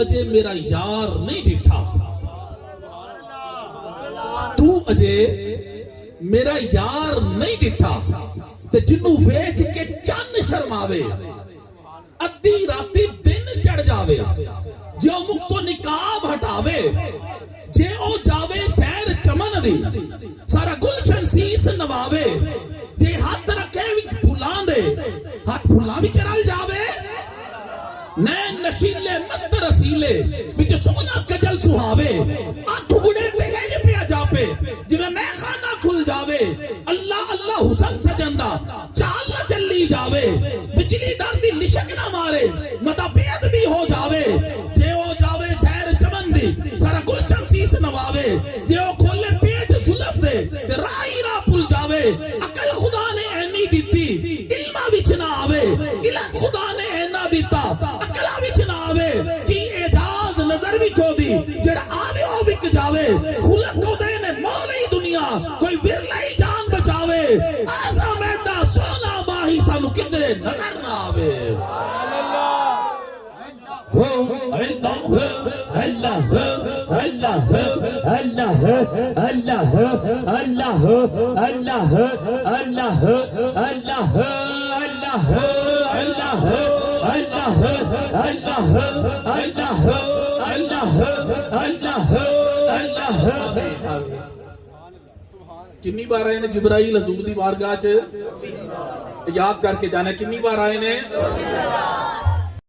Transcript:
अजे मेरा यार नहीं डिठा, तू अजे मेरा यार नहीं डिठा, ते जिन्नू वेख के चन्न शर्मावे, अद्धी राती दिन चढ़ जावे, जो मुख तो निकाब हटावे, जे ओ जावे सैर चमन दी, सारा गुलशन सीस नवावे, जे हाथ रखे फुलां दे, हाथ फुलां भी चरल जावे, नैन नशीले मस्त रसीले, बिच सोना कजल सुहावे, आठ बुढ़े तेरे पिया जापे, जिवे मैं खाना खुल जावे, अल्लाह अल्लाह हुसन सजंदा, चाल न चली जावे, बिजली डर दी लिशक ना मारे, मता बेअदबी हो जावे, जे ओ जावे सैर चमन दी, सारा गुलशन सीस नवावे, जे ओ खोले पेट सुलफ दे, ते राही रा पुल जावे, अकल खुदा ने ऐनी दिती, इल्मा विच ना आवे, इल्म खुदा ने ऐना दिता, अकला विच ना आवे, की एजाज नजर विच होदी, जेड़ा आवे ओ विक जावे, खुलक को दे ने मौली दुनिया, कोई विरला ही जान बचावे, आजा मैदा सोना बाही सानू किधरे नजर ना आवे। हो अल्लाह अल्लाह अल्लाह अल्लाह अल्लाह अल्लाह अल्लाह अल्लाह अल्लाह अल्लाह अल्लाह अल्लाह अल्लाह अल्लाह अल्लाह अल्लाह अल्लाह। कितनी बार आए ने जिब्राइल हजूर दी बारगाह च, याद करके जाना कितनी बार आए ने।